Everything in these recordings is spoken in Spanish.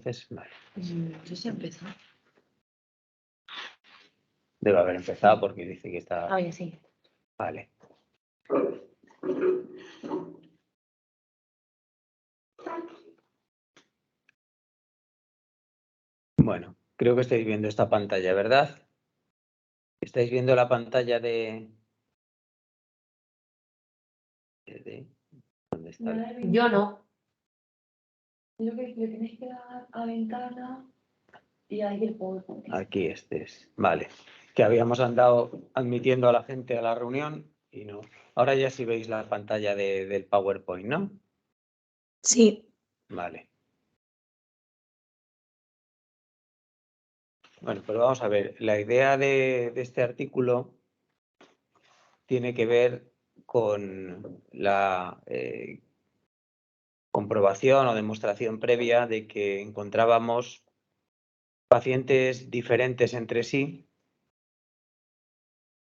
entonces, vale. Yo sí empezó. Debe haber empezado porque dice que está... Ah, bien, sí. Vale. Bueno, creo que estáis viendo esta pantalla, ¿verdad? ¿Estáis viendo la pantalla de... ¿Dónde está? Yo no. Lo que le tenéis que dar a ventana y ahí el PowerPoint. Aquí estés. Vale. Que habíamos andado admitiendo a la gente a la reunión y no. Ahora ya sí veis la pantalla del PowerPoint, ¿no? Sí. Vale. Bueno, pues vamos a ver. La idea de este artículo tiene que ver con la comprobación o demostración previa de que encontrábamos pacientes diferentes entre sí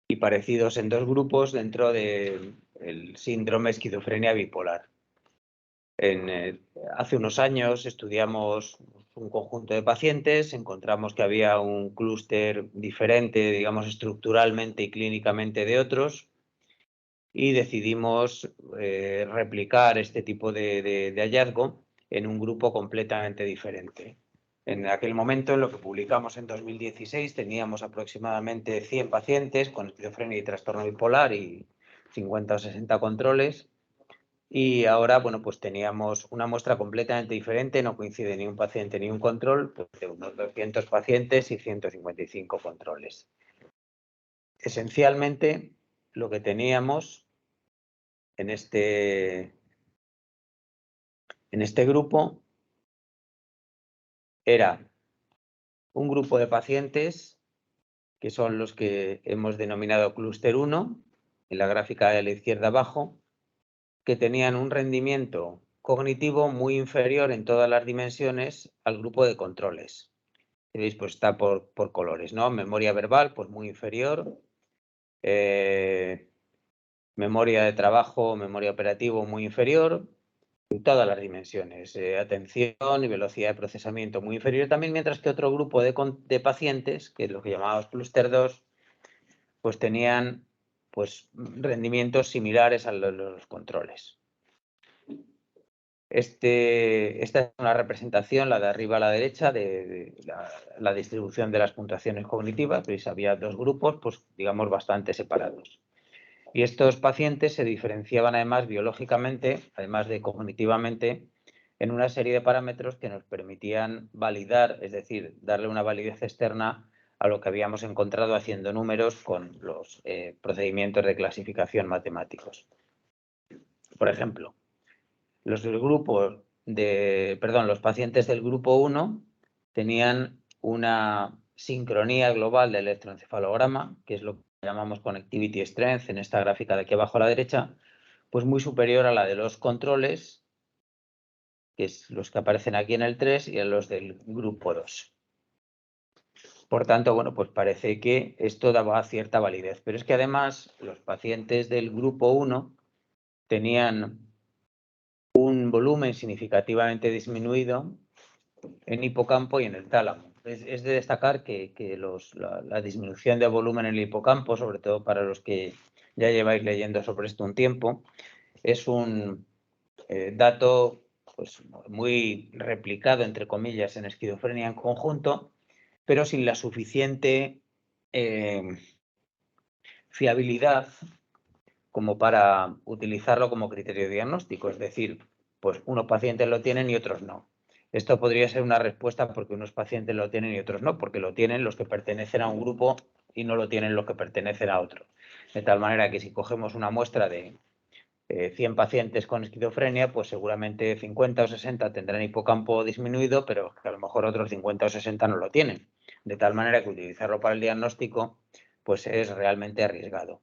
y parecidos en dos grupos dentro del síndrome esquizofrenia bipolar. Hace unos años estudiamos un conjunto de pacientes, encontramos que había un clúster diferente, digamos, estructuralmente y clínicamente de otros, y decidimos replicar este tipo de hallazgo en un grupo completamente diferente. En aquel momento, en lo que publicamos en 2016, teníamos aproximadamente 100 pacientes con esquizofrenia y trastorno bipolar y 50 o 60 controles. Y ahora, bueno, pues teníamos una muestra completamente diferente, no coincide ni un paciente ni un control, pues de unos 200 pacientes y 155 controles. Esencialmente, lo que teníamos en este grupo era un grupo de pacientes que son los que hemos denominado clúster 1, en la gráfica de la izquierda abajo, que tenían un rendimiento cognitivo muy inferior en todas las dimensiones al grupo de controles. ¿Veis? Pues está por colores, ¿no? Memoria verbal, pues muy inferior. Memoria de trabajo, memoria operativo muy inferior. En todas las dimensiones. Atención y velocidad de procesamiento muy inferior también, mientras que otro grupo de pacientes, que es lo que llamamos clúster 2, pues tenían pues, rendimientos similares a los controles. Esta es una representación, la de arriba a la derecha, de la distribución de las puntuaciones cognitivas. ¿Veis? Había dos grupos, pues digamos, bastante separados. Y estos pacientes se diferenciaban además biológicamente, además de cognitivamente, en una serie de parámetros que nos permitían validar, es decir, darle una validez externa a lo que habíamos encontrado haciendo números con los procedimientos de clasificación matemáticos. Por ejemplo, los pacientes del grupo 1 tenían una sincronía global del electroencefalograma, que es lo que llamamos connectivity strength en esta gráfica de aquí abajo a la derecha, pues muy superior a la de los controles, que es los que aparecen aquí en el 3, y a los del grupo 2. Por tanto, bueno, pues parece que esto daba cierta validez. Pero es que además los pacientes del grupo 1 tenían un volumen significativamente disminuido en hipocampo y en el tálamo. Es de destacar que la disminución de volumen en el hipocampo, sobre todo para los que ya lleváis leyendo sobre esto un tiempo, es un dato pues, muy replicado, entre comillas, en esquizofrenia en conjunto, pero sin la suficiente fiabilidad como para utilizarlo como criterio diagnóstico. Es decir, pues unos pacientes lo tienen y otros no. Esto podría ser una respuesta porque unos pacientes lo tienen y otros no, porque lo tienen los que pertenecen a un grupo y no lo tienen los que pertenecen a otro. De tal manera que si cogemos una muestra de 100 pacientes con esquizofrenia, pues seguramente 50 o 60 tendrán hipocampo disminuido, pero a lo mejor otros 50 o 60 no lo tienen. De tal manera que utilizarlo para el diagnóstico pues es realmente arriesgado.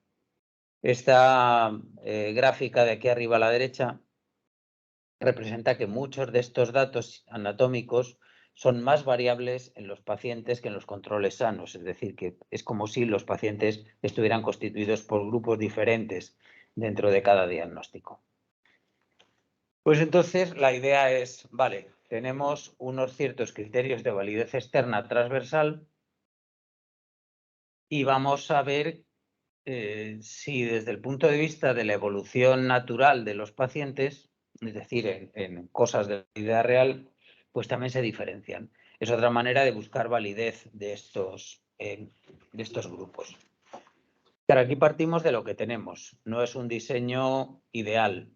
Esta gráfica de aquí arriba a la derecha representa que muchos de estos datos anatómicos son más variables en los pacientes que en los controles sanos, es decir, que es como si los pacientes estuvieran constituidos por grupos diferentes dentro de cada diagnóstico. Pues entonces la idea es, vale, tenemos unos ciertos criterios de validez externa transversal y vamos a ver si desde el punto de vista de la evolución natural de los pacientes, es decir, en cosas de la vida real, pues también se diferencian. Es otra manera de buscar validez de estos grupos. Pero aquí partimos de lo que tenemos, no es un diseño ideal.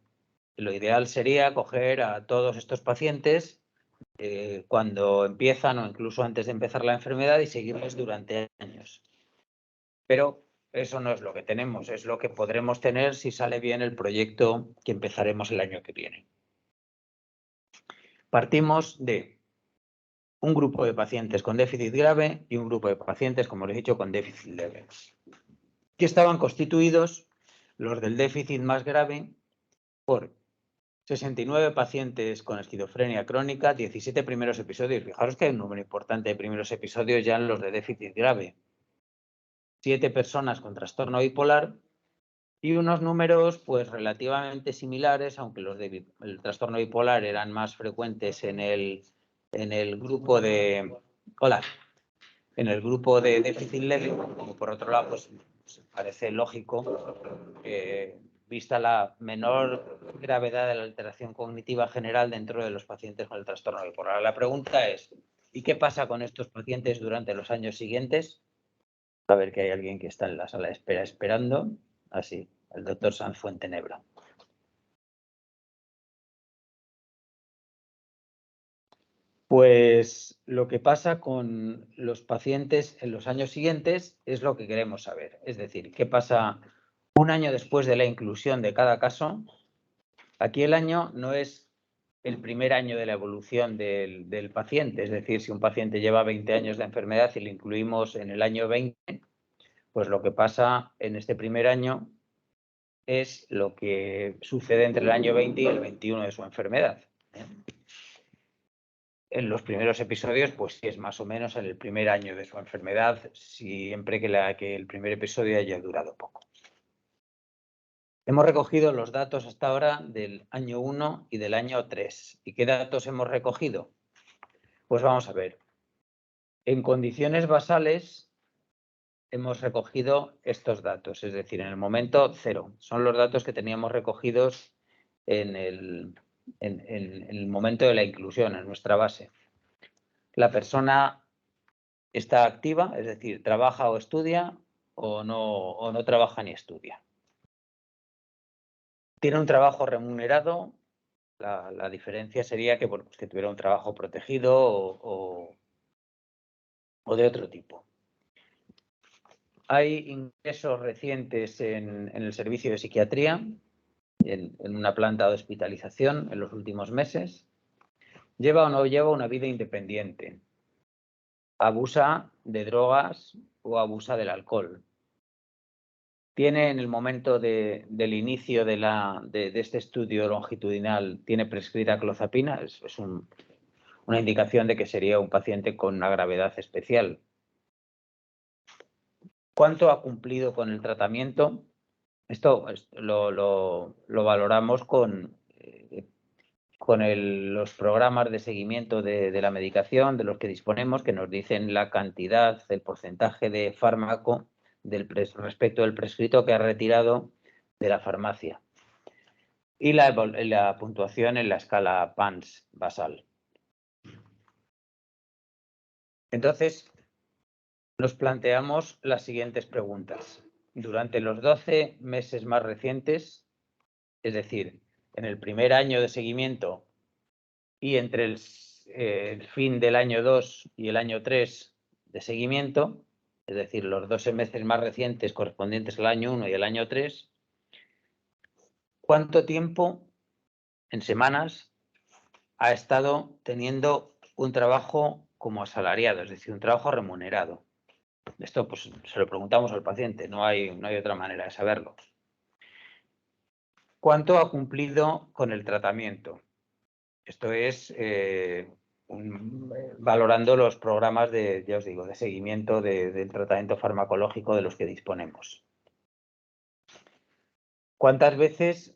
Lo ideal sería coger a todos estos pacientes cuando empiezan o incluso antes de empezar la enfermedad y seguirles durante años. Pero eso no es lo que tenemos, es lo que podremos tener si sale bien el proyecto que empezaremos el año que viene. Partimos de un grupo de pacientes con déficit grave y un grupo de pacientes, como os he dicho, con déficit leve, que estaban constituidos, los del déficit más grave, por 69 pacientes con esquizofrenia crónica, 17 primeros episodios. Fijaros que hay un número importante de primeros episodios ya en los de déficit grave. 7 personas con trastorno bipolar y unos números pues relativamente similares, aunque los del trastorno bipolar eran más frecuentes en el grupo de... Hola. En el grupo de déficit leve, como por otro lado, pues parece lógico, vista la menor gravedad de la alteración cognitiva general dentro de los pacientes con el trastorno bipolar. La pregunta es, ¿y qué pasa con estos pacientes durante los años siguientes? A ver que hay alguien que está en la sala de espera esperando. Así, el doctor Sanz Fuentenebra. Pues lo que pasa con los pacientes en los años siguientes es lo que queremos saber. Es decir, qué pasa un año después de la inclusión de cada caso. Aquí el año no es el primer año de la evolución del paciente. Es decir, si un paciente lleva 20 años de enfermedad y le incluimos en el año 20, pues lo que pasa en este primer año es lo que sucede entre el año 20 y el 21 de su enfermedad. En los primeros episodios, pues sí es más o menos en el primer año de su enfermedad, siempre que el primer episodio haya durado poco. Hemos recogido los datos hasta ahora del año 1 y del año 3. ¿Y qué datos hemos recogido? Pues vamos a ver. En condiciones basales hemos recogido estos datos, es decir, en el momento 0. Son los datos que teníamos recogidos en el momento de la inclusión, en nuestra base. La persona está activa, es decir, trabaja o estudia o no trabaja ni estudia. Tiene un trabajo remunerado, la diferencia sería que, bueno, pues que tuviera un trabajo protegido o de otro tipo. Hay ingresos recientes en el servicio de psiquiatría, en una planta de hospitalización en los últimos meses. ¿Lleva o no lleva una vida independiente? ¿Abusa de drogas o abusa del alcohol? ¿Tiene en el momento del inicio de este estudio longitudinal, tiene prescrita clozapina? Es una indicación de que sería un paciente con una gravedad especial. ¿Cuánto ha cumplido con el tratamiento? Esto lo valoramos con los programas de seguimiento de la medicación de los que disponemos, que nos dicen la cantidad, el porcentaje de fármaco respecto del prescrito que ha retirado de la farmacia. Y la puntuación en la escala PANSS basal. Entonces, nos planteamos las siguientes preguntas. Durante los 12 meses más recientes, es decir, en el primer año de seguimiento y entre el fin del año 2 y el año 3 de seguimiento, es decir, los 12 meses más recientes correspondientes al año 1 y el año 3, ¿cuánto tiempo en semanas ha estado teniendo un trabajo como asalariado, es decir, un trabajo remunerado? Esto pues se lo preguntamos al paciente, no hay otra manera de saberlo. ¿Cuánto ha cumplido con el tratamiento? Esto es valorando los programas ya os digo, de seguimiento del tratamiento farmacológico de los que disponemos. ¿Cuántas veces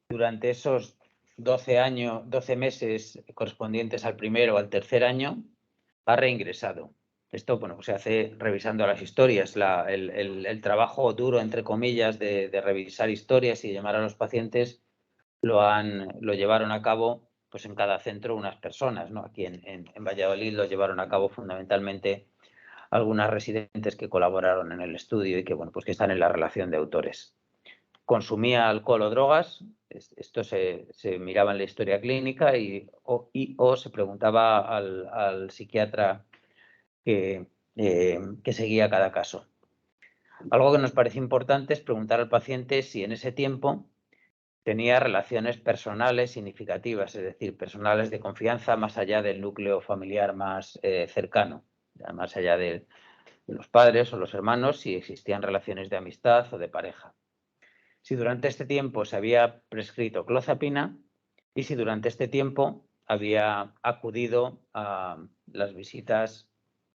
durante esos 12 meses correspondientes al primero o al tercer año, ha reingresado. Esto, bueno, se hace revisando las historias. El trabajo duro, entre comillas, de revisar historias y llamar a los pacientes lo llevaron a cabo pues en cada centro unas personas, ¿no? Aquí en Valladolid lo llevaron a cabo fundamentalmente algunas residentes que colaboraron en el estudio y que, bueno, pues que están en la relación de autores. Consumía alcohol o drogas, esto se miraba en la historia clínica o se preguntaba al psiquiatra que seguía cada caso. Algo que nos parece importante es preguntar al paciente si en ese tiempo tenía relaciones personales significativas, es decir, personales de confianza más allá del núcleo familiar más cercano, más allá de los padres o los hermanos, si existían relaciones de amistad o de pareja. Si durante este tiempo se había prescrito clozapina y si durante este tiempo había acudido a las visitas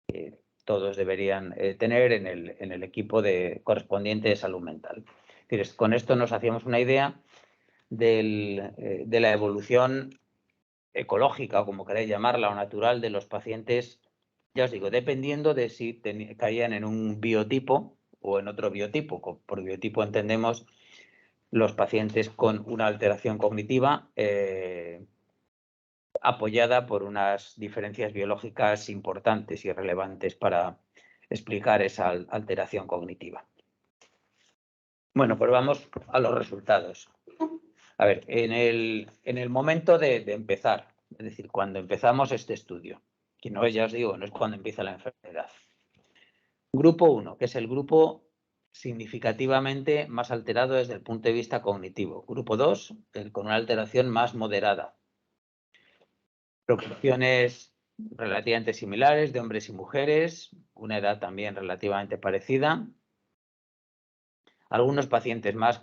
que todos deberían tener en el equipo correspondiente de salud mental. Es decir, con esto nos hacíamos una idea de la evolución ecológica, o como queráis llamarla, o natural de los pacientes, ya os digo, dependiendo de si caían en un biotipo o en otro biotipo. Por biotipo entendemos los pacientes con una alteración cognitiva apoyada por unas diferencias biológicas importantes y relevantes para explicar esa alteración cognitiva. Bueno, pues vamos a los resultados. A ver, en el momento de empezar, es decir, cuando empezamos este estudio, que no es, ya os digo, no es cuando empieza la enfermedad. Grupo 1, que es el grupo significativamente más alterado desde el punto de vista cognitivo. Grupo 2, el con una alteración más moderada. Proporciones relativamente similares de hombres y mujeres, una edad también relativamente parecida. Algunos pacientes más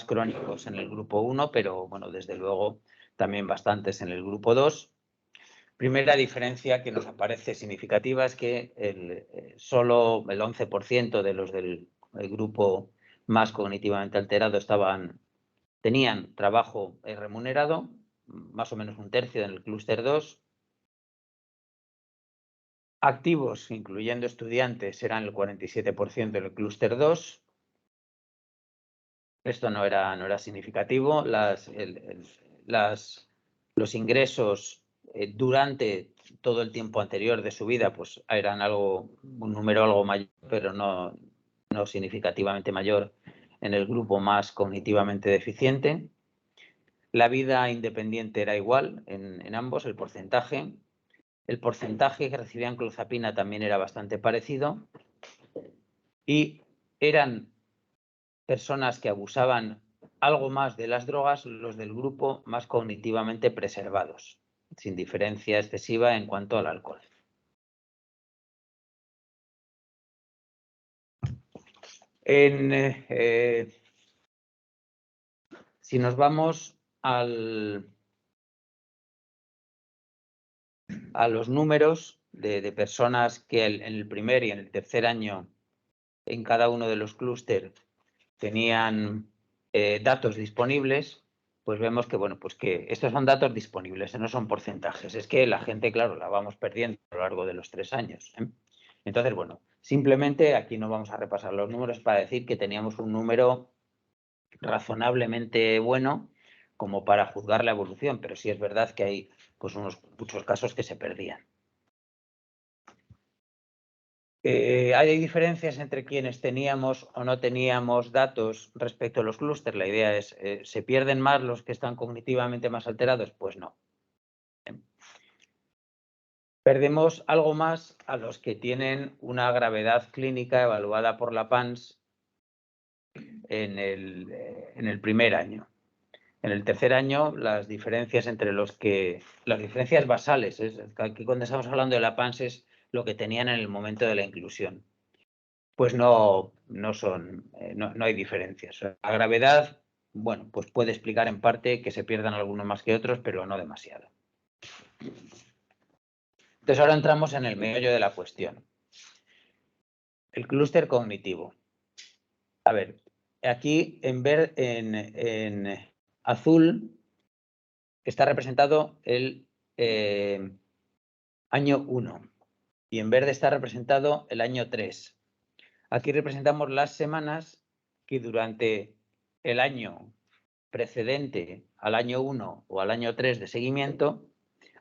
crónicos en el grupo 1, pero bueno, desde luego también bastantes en el grupo 2. Primera diferencia que nos parece significativa es que solo el 11% de los del grupo más cognitivamente alterado tenían trabajo remunerado, más o menos un tercio en el clúster 2. Activos, incluyendo estudiantes, eran el 47% en el clúster 2. Esto no era significativo. Los ingresos durante todo el tiempo anterior de su vida pues eran un número algo mayor, pero no significativamente mayor en el grupo más cognitivamente deficiente. La vida independiente era igual en ambos, el porcentaje. El porcentaje que recibían clozapina también era bastante parecido. Y eran personas que abusaban algo más de las drogas, los del grupo más cognitivamente preservados, sin diferencia excesiva en cuanto al alcohol. Si nos vamos a los números de personas que en el primer y en el tercer año en cada uno de los clústeres tenían datos disponibles, pues vemos que, bueno, pues que estos son datos disponibles, no son porcentajes. Es que la gente, claro, la vamos perdiendo a lo largo de los 3 años. Entonces, bueno, simplemente aquí no vamos a repasar los números para decir que teníamos un número razonablemente bueno como para juzgar la evolución, pero sí es verdad que hay pues muchos casos que se perdían. ¿Hay diferencias entre quienes teníamos o no teníamos datos respecto a los clústeres? La idea es, ¿se pierden más los que están cognitivamente más alterados? Pues no. Perdemos algo más a los que tienen una gravedad clínica evaluada por la PANSS en el primer año. En el tercer año, las diferencias entre las diferencias basales, aquí cuando estamos hablando de la PANSS es lo que tenían en el momento de la inclusión. Pues no hay diferencias. La gravedad, bueno, pues puede explicar en parte que se pierdan algunos más que otros, pero no demasiado. Entonces ahora entramos en el meollo de la cuestión. El clúster cognitivo. A ver, aquí en azul está representado el año 1 y en verde está representado el año 3. Aquí representamos las semanas que durante el año precedente al año 1 o al año 3 de seguimiento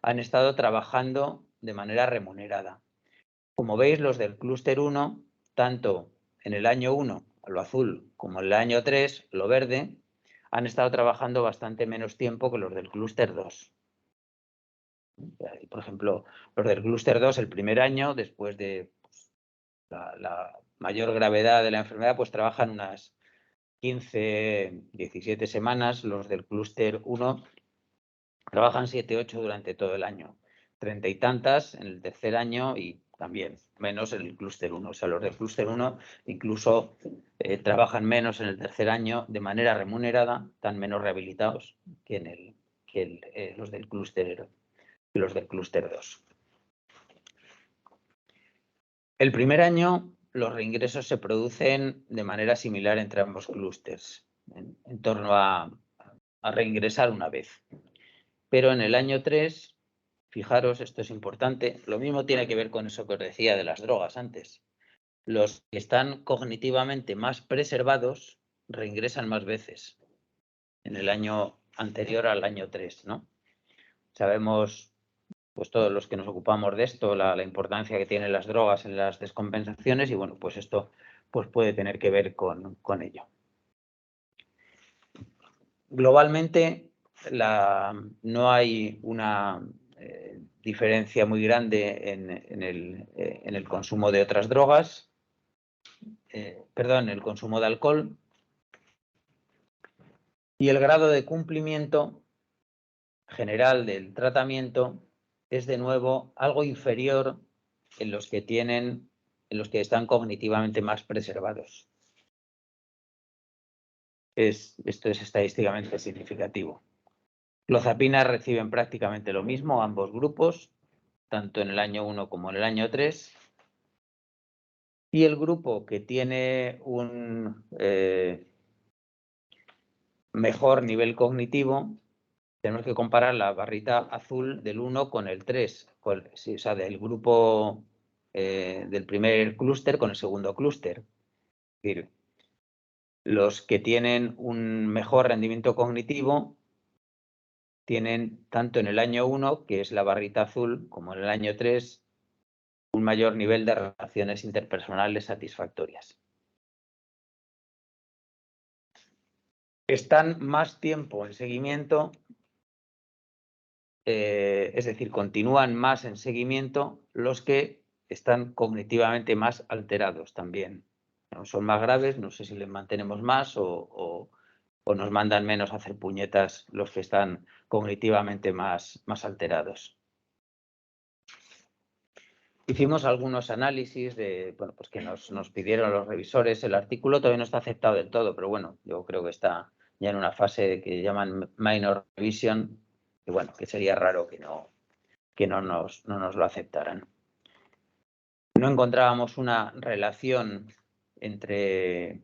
han estado trabajando de manera remunerada. Como veis, los del clúster 1, tanto en el año 1, lo azul, como en el año 3, lo verde, han estado trabajando bastante menos tiempo que los del clúster 2. Por ejemplo, los del clúster 2, el primer año, después de la mayor gravedad de la enfermedad, pues trabajan unas 15, 17 semanas. Los del clúster 1 trabajan 7, 8 durante todo el año. 30 y tantas en el tercer año y también menos en el clúster 1. O sea, los del clúster 1 incluso trabajan menos en el tercer año de manera remunerada, están menos rehabilitados que los del clúster 2. El primer año los reingresos se producen de manera similar entre ambos clústeres, en torno a reingresar una vez. Pero en el año 3, fijaros, esto es importante, lo mismo tiene que ver con eso que os decía de las drogas antes. Los que están cognitivamente más preservados reingresan más veces en el año anterior al año 3, ¿no? Sabemos, pues todos los que nos ocupamos de esto, la importancia que tienen las drogas en las descompensaciones y bueno, pues esto pues puede tener que ver con ello. Globalmente, no hay una diferencia muy grande en el consumo de otras drogas, el consumo de alcohol, y el grado de cumplimiento general del tratamiento es de nuevo algo inferior en los que están cognitivamente más preservados. Esto es estadísticamente significativo. Clozapinas reciben prácticamente lo mismo, ambos grupos, tanto en el año 1 como en el año 3. Y el grupo que tiene un mejor nivel cognitivo, tenemos que comparar la barrita azul del 1 con el 3, o sea, del grupo del primer clúster con el segundo clúster. Es decir, los que tienen un mejor rendimiento cognitivo tienen tanto en el año 1, que es la barrita azul, como en el año 3, un mayor nivel de relaciones interpersonales satisfactorias. Están más tiempo en seguimiento, es decir, continúan más en seguimiento los que están cognitivamente más alterados también. Son más graves, no sé si les mantenemos más o nos mandan menos a hacer puñetas los que están cognitivamente más alterados. Hicimos algunos análisis pues que nos pidieron los revisores. El artículo todavía no está aceptado del todo, pero bueno, yo creo que está ya en una fase que llaman minor revision, y bueno, que sería raro que no nos lo aceptaran. No encontrábamos una relación entre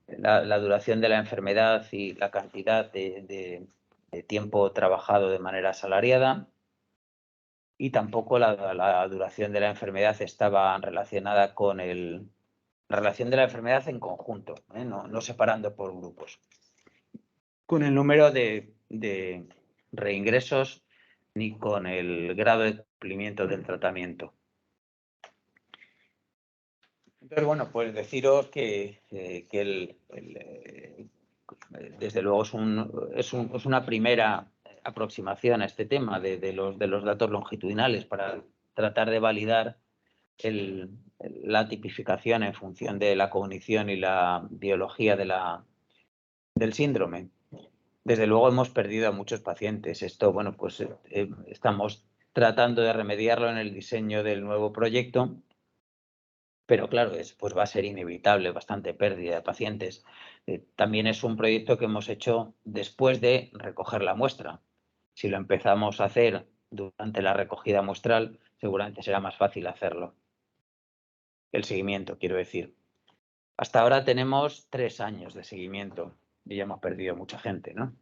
la duración de la enfermedad y la cantidad de tiempo trabajado de manera asalariada. Y tampoco la duración de la enfermedad estaba relacionada con la relación de la enfermedad en conjunto, no separando por grupos, con el número de reingresos ni con el grado de cumplimiento del tratamiento. Entonces, bueno, pues deciros que desde luego es una primera aproximación a este tema de los datos longitudinales para tratar de validar la tipificación en función de la cognición y la biología del síndrome. Desde luego hemos perdido a muchos pacientes. Esto, bueno, pues estamos tratando de remediarlo en el diseño del nuevo proyecto, pero claro, pues va a ser inevitable, bastante pérdida de pacientes. También es un proyecto que hemos hecho después de recoger la muestra. Si lo empezamos a hacer durante la recogida muestral, seguramente será más fácil hacerlo. El seguimiento, quiero decir. Hasta ahora tenemos 3 años de seguimiento y ya hemos perdido mucha gente, ¿no?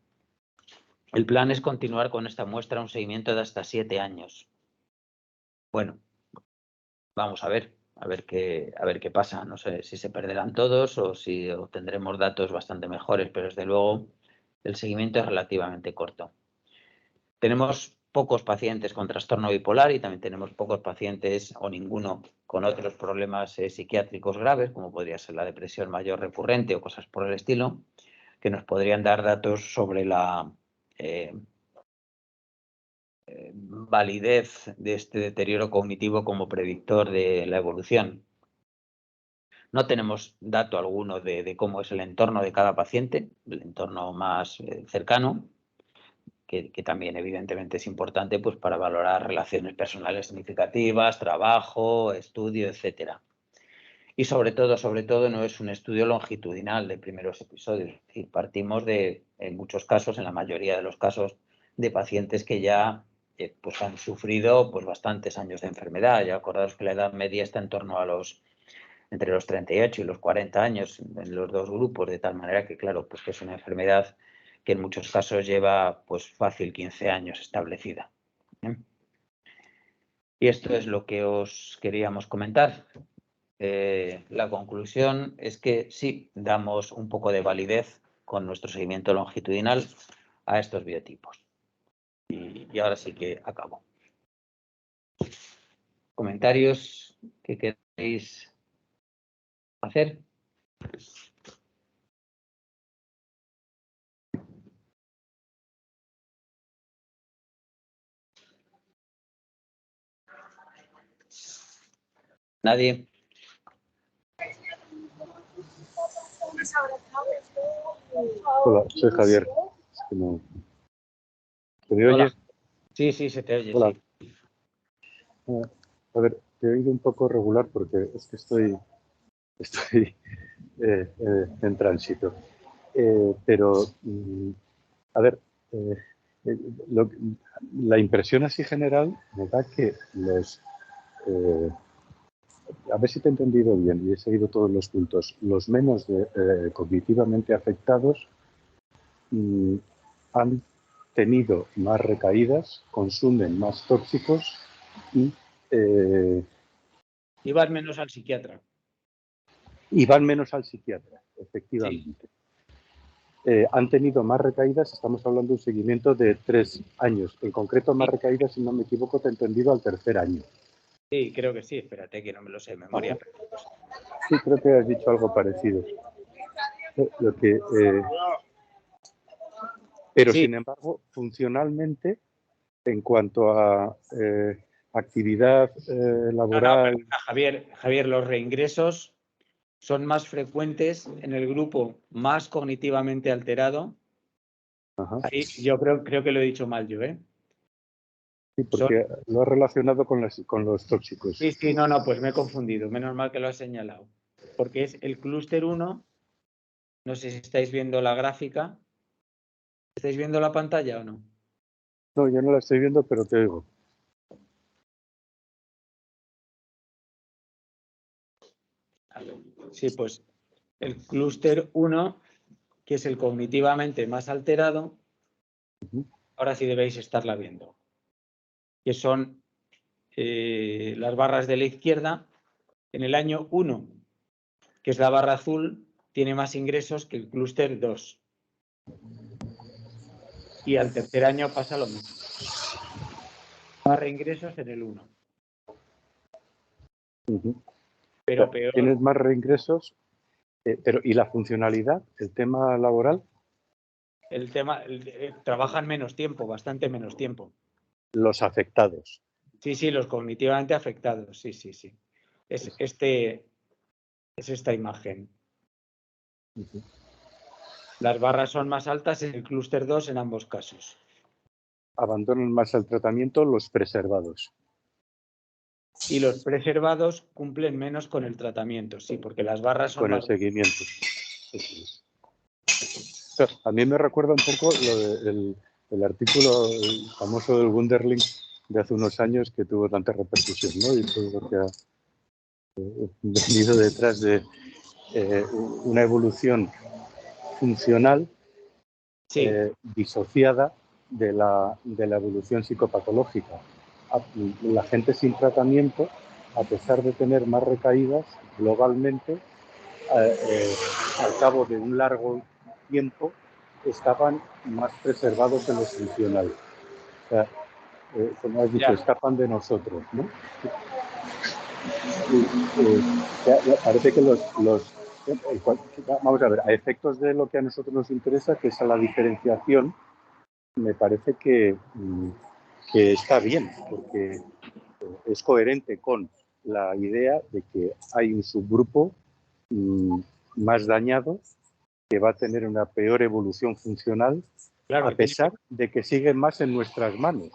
El plan es continuar con esta muestra un seguimiento de hasta 7 años. Bueno, vamos a ver qué pasa. No sé si se perderán todos o si obtendremos datos bastante mejores, pero desde luego el seguimiento es relativamente corto. Tenemos pocos pacientes con trastorno bipolar y también tenemos pocos pacientes o ninguno con otros problemas psiquiátricos graves, como podría ser la depresión mayor recurrente o cosas por el estilo, que nos podrían dar datos sobre la validez de este deterioro cognitivo como predictor de la evolución. No tenemos dato alguno de cómo es el entorno de cada paciente, el entorno más cercano, que también evidentemente es importante pues, para valorar relaciones personales significativas, trabajo, estudio, etc. Y sobre todo no es un estudio longitudinal de primeros episodios. Es decir, partimos de, en muchos casos, en la mayoría de los casos, de pacientes que ya pues han sufrido pues, bastantes años de enfermedad. Ya acordaros que la edad media está en torno a entre los 38 y los 40 años en los dos grupos, de tal manera que, claro, pues que es una enfermedad que en muchos casos lleva pues fácil 15 años establecida. Y esto es lo que os queríamos comentar. La conclusión es que sí, damos un poco de validez con nuestro seguimiento longitudinal a estos biotipos. Y ahora sí que acabo. ¿Comentarios que queréis hacer? ¿Nadie? Hola, soy Javier. Es que no... ¿Te me Hola. oyes? Sí, se te oye, Hola. sí. A ver, te he oído un poco regular porque es que estoy en tránsito. Pero, a ver, eh, lo- la impresión así general me da que a ver si te he entendido bien y he seguido todos los puntos, los menos cognitivamente afectados han tenido más recaídas, consumen más tóxicos y Ibas menos al psiquiatra. van menos al psiquiatra, Sí. efectivamente. Han tenido más recaídas, estamos hablando de un seguimiento de 3 años. En concreto, más recaídas, si no me equivoco, te he entendido al tercer año. Sí, creo que sí. Espérate, que no me lo sé de memoria. Sí, creo que has dicho algo parecido. Pero, Sí. sin embargo, funcionalmente, en cuanto a actividad laboral... Javier, los reingresos son más frecuentes en el grupo más cognitivamente alterado. Ajá. Ahí, yo creo que lo he dicho mal yo, ¿eh? Sí, porque lo has relacionado con los tóxicos. Sí, no, pues me he confundido. Menos mal que lo has señalado. Porque es el clúster 1. No sé si estáis viendo la gráfica. ¿Estáis viendo la pantalla o no? No, yo no la estoy viendo, pero te oigo. Sí, pues el clúster 1, que es el cognitivamente más alterado, ahora sí debéis estarla viendo, que son las barras de la izquierda. En el año 1, que es la barra azul, tiene más ingresos que el clúster 2. Y al tercer año pasa lo mismo. Más reingresos en el 1. Pero peor. Tienes más reingresos, pero ¿y la funcionalidad? ¿El tema laboral? El tema, trabajan menos tiempo, bastante menos tiempo. Los afectados. Sí, los cognitivamente afectados, sí. Es esta imagen. Las barras son más altas en el clúster 2 en ambos casos. Abandonan más el tratamiento los preservados. Y los preservados cumplen menos con el tratamiento, sí, porque las barras son con más... el seguimiento. A mí me recuerda un poco el artículo famoso del Wunderling de hace unos años que tuvo tanta repercusión, ¿no? Y todo lo que ha venido detrás de una evolución funcional Sí. disociada de la evolución psicopatológica. La gente sin tratamiento, a pesar de tener más recaídas, globalmente, al cabo de un largo tiempo, estaban más preservados en lo funcional. O sea, como has dicho, escapan de nosotros, ¿no? Parece que vamos a ver, a efectos de lo que a nosotros nos interesa, que es a la diferenciación, me parece que está bien, porque es coherente con la idea de que hay un subgrupo más dañado que va a tener una peor evolución funcional, Claro, a pesar de que sigue más en nuestras manos.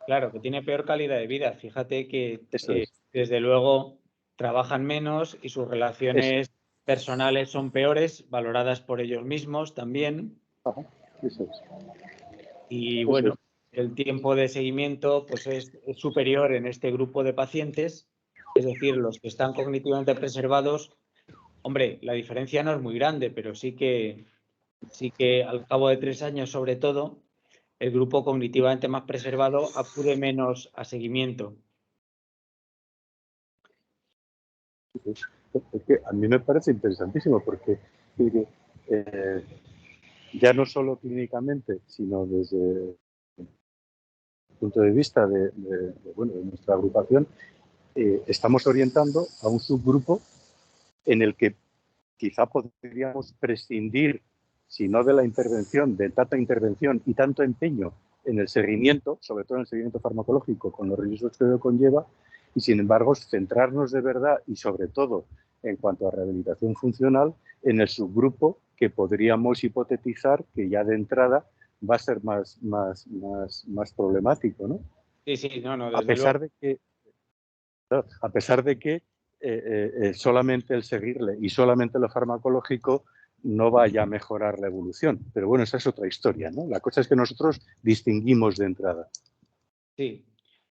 Claro, que tiene peor calidad de vida. Fíjate que Eso es. desde luego trabajan menos y sus relaciones personales son peores, valoradas por ellos mismos también. Ajá, eso es. Y Eso bueno, es. el tiempo de seguimiento pues es superior en este grupo de pacientes, es decir, los que están cognitivamente preservados. Hombre, la diferencia no es muy grande, pero sí que al cabo de 3 años, sobre todo, el grupo cognitivamente más preservado acude menos a seguimiento. Es que a mí me parece interesantísimo porque ya no solo clínicamente, sino desde el punto de vista de nuestra agrupación, estamos orientando a un subgrupo en el que quizá podríamos prescindir, si no de la intervención, de tanta intervención y tanto empeño en el seguimiento, sobre todo en el seguimiento farmacológico, con los riesgos que ello conlleva, y sin embargo centrarnos de verdad y sobre todo en cuanto a rehabilitación funcional en el subgrupo que podríamos hipotetizar que ya de entrada va a ser más problemático, ¿no? Sí, no, A pesar de que solamente el seguirle y solamente lo farmacológico no vaya a mejorar la evolución. Pero bueno, esa es otra historia, ¿no? La cosa es que nosotros distinguimos de entrada. Sí,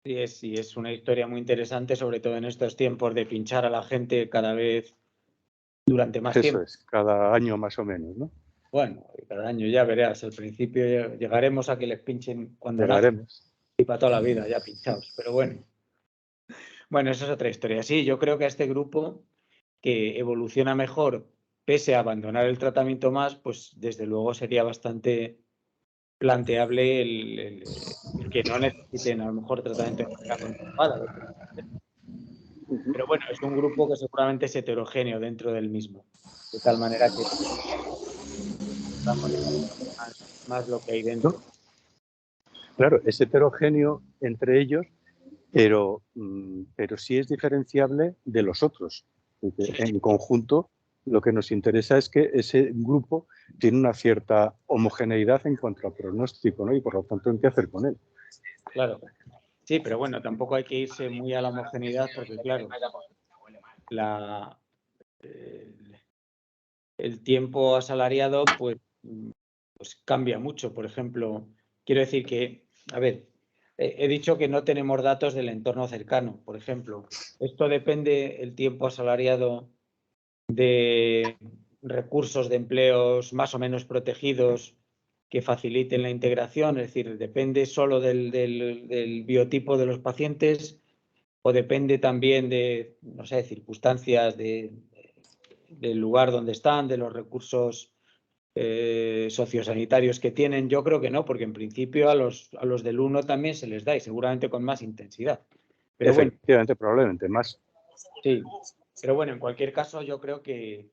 es una historia muy interesante, sobre todo en estos tiempos de pinchar a la gente cada vez durante más tiempo. Eso es, cada año más o menos, ¿no? Bueno, cada año ya verás, al principio llegaremos a que les pinchen cuando Llegaremos. nacen y para toda la vida ya pinchados, pero bueno. Bueno, esa es otra historia. Sí, yo creo que a este grupo que evoluciona mejor pese a abandonar el tratamiento más, pues desde luego sería bastante planteable el que no necesiten a lo mejor tratamiento de continuada. Pero bueno, es un grupo que seguramente es heterogéneo dentro del mismo, de tal manera que más lo que hay dentro. Claro, es heterogéneo entre ellos, pero sí es diferenciable de los otros. En conjunto, lo que nos interesa es que ese grupo tiene una cierta homogeneidad en cuanto al pronóstico, ¿no? Y por lo tanto, ¿en qué hacer con él? Claro. Sí, pero bueno, tampoco hay que irse muy a la homogeneidad porque, claro, el tiempo asalariado pues cambia mucho. Por ejemplo, quiero decir que, a ver, he dicho que no tenemos datos del entorno cercano. Por ejemplo, esto depende el tiempo asalariado de recursos de empleos más o menos protegidos que faciliten la integración, es decir, depende solo del biotipo de los pacientes o depende también de, no sé, circunstancias del lugar donde están, de los recursos sociosanitarios que tienen. Yo creo que no, porque en principio a los del 1 también se les da y seguramente con más intensidad. Pero efectivamente, probablemente más. Sí, pero bueno, en cualquier caso yo creo que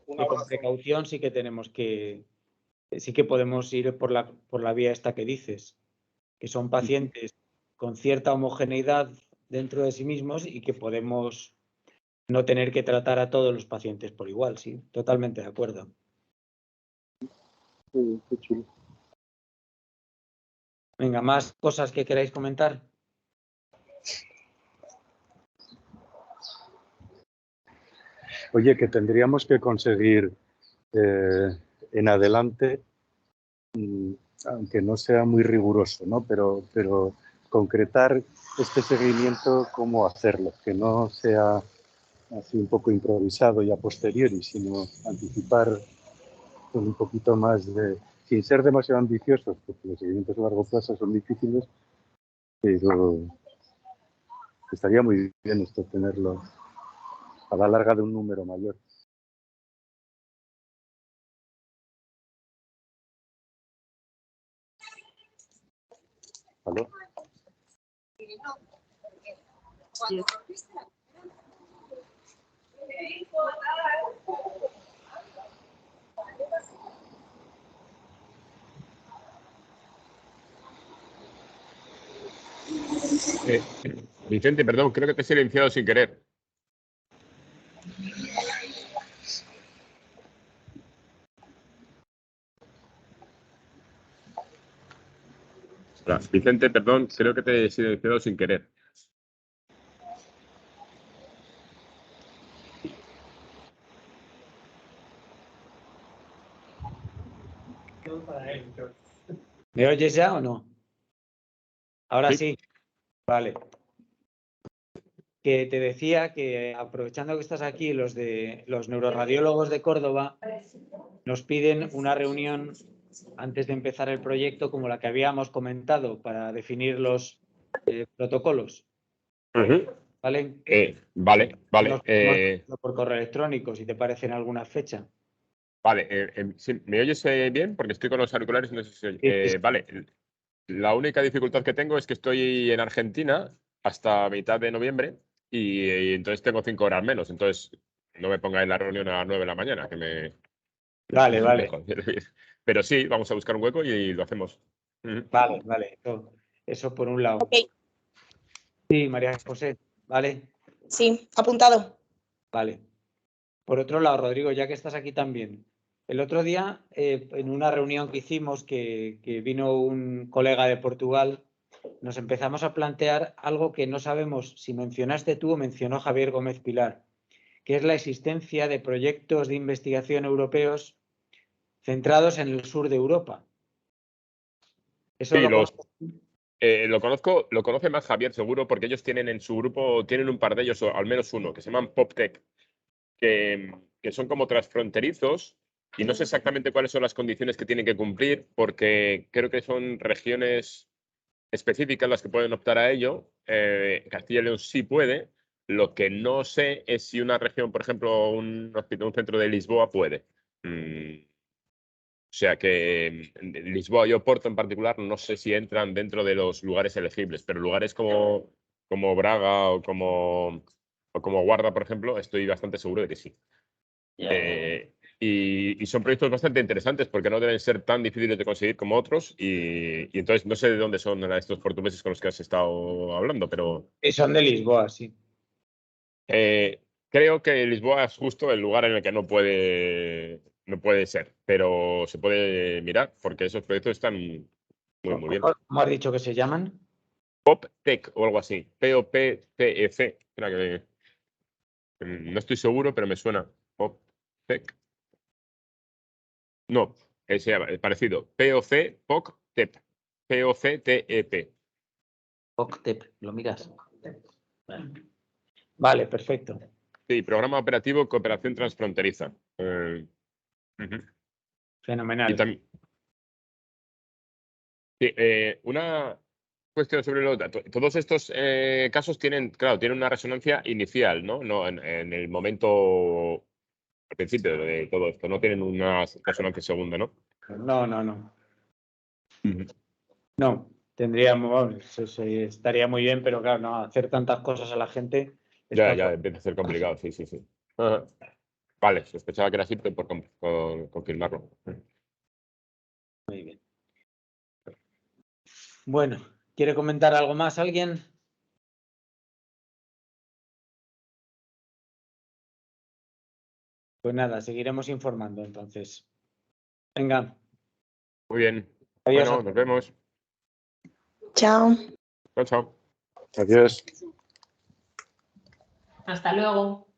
con precaución sí que tenemos sí que podemos ir por la vía esta que dices, que son pacientes con cierta homogeneidad dentro de sí mismos y que podemos no tener que tratar a todos los pacientes por igual, sí, totalmente de acuerdo. Sí, qué chulo. Venga, ¿más cosas que queráis comentar? Oye, que tendríamos que conseguir en adelante, aunque no sea muy riguroso, ¿no? Pero concretar este seguimiento, cómo hacerlo, que no sea así un poco improvisado y a posteriori, sino anticipar con un poquito más sin ser demasiado ambiciosos, porque los seguimientos a largo plazo son difíciles, pero estaría muy bien esto tenerlo a la larga de un número mayor. ¿Aló? Vicente, perdón, creo que te he silenciado sin querer. Vicente, perdón, creo que te he silenciado sin querer. ¿Me oyes ya o no? Ahora Sí. sí. Vale. Que te decía que aprovechando que estás aquí, los neuroradiólogos de Córdoba nos piden una reunión antes de empezar el proyecto como la que habíamos comentado para definir los protocolos. ¿Vale? Vale. Nos ponemos por correo electrónico, si te parece en alguna fecha. Vale, sí, ¿me oyes bien? Porque estoy con los auriculares y no sé si se oye. Sí. Vale, la única dificultad que tengo es que estoy en Argentina hasta mitad de noviembre y entonces tengo 5 horas menos. Entonces no me pongáis la reunión a las 9 de la mañana, que me... Vale. Pero sí, vamos a buscar un hueco y lo hacemos. Vale. Eso por un lado. Ok. Sí, María José. Vale. Sí, apuntado. Vale. Por otro lado, Rodrigo, ya que estás aquí también, el otro día, en una reunión que hicimos, que vino un colega de Portugal, nos empezamos a plantear algo que no sabemos si mencionaste tú o mencionó Javier Gómez Pilar, que es la existencia de proyectos de investigación europeos centrados en el sur de Europa. Eso Sí, lo conozco. lo conoce más Javier, seguro, porque ellos tienen en su grupo, tienen un par de ellos, o al menos uno, que se llaman PopTech, que son como transfronterizos y no sé exactamente cuáles son las condiciones que tienen que cumplir, porque creo que son regiones específicas las que pueden optar a ello. Castilla y León sí puede. Lo que no sé es si una región, por ejemplo, un centro de Lisboa puede. O sea que Lisboa y Oporto en particular no sé si entran dentro de los lugares elegibles, pero lugares como Braga o como Guarda, por ejemplo, estoy bastante seguro de que sí. Y son proyectos bastante interesantes porque no deben ser tan difíciles de conseguir como otros y entonces no sé de dónde son estos portugueses con los que has estado hablando, pero... Son de Lisboa, sí. Creo que Lisboa es justo el lugar en el que no puede ser, pero se puede mirar porque esos proyectos están muy bien. ¿Cómo has dicho que se llaman? PopTech o algo así. POPTEC. Espera que no estoy seguro, pero me suena. PopTech. No, es parecido. POC-POCTEP. POCTEP. POCTEP, ¿lo miras? Vale, perfecto. Sí, Programa Operativo Cooperación Transfronteriza. Fenomenal. Y también. Sí, una cuestión sobre los datos. Todos estos casos tienen una resonancia inicial, ¿no? No en el momento, al principio de todo esto, no tienen una resonancia segunda, ¿no? No. No, tendríamos, estaría muy bien, pero claro, no, hacer tantas cosas a la gente. Ya empieza a ser complicado, sí. Ajá. Vale, sospechaba que era así, pero por confirmarlo. Muy bien. Bueno, ¿quiere comentar algo más alguien? Pues nada, seguiremos informando entonces. Venga. Muy bien. Adiós. Bueno, nos vemos. Chao. Chao. Adiós. Hasta luego.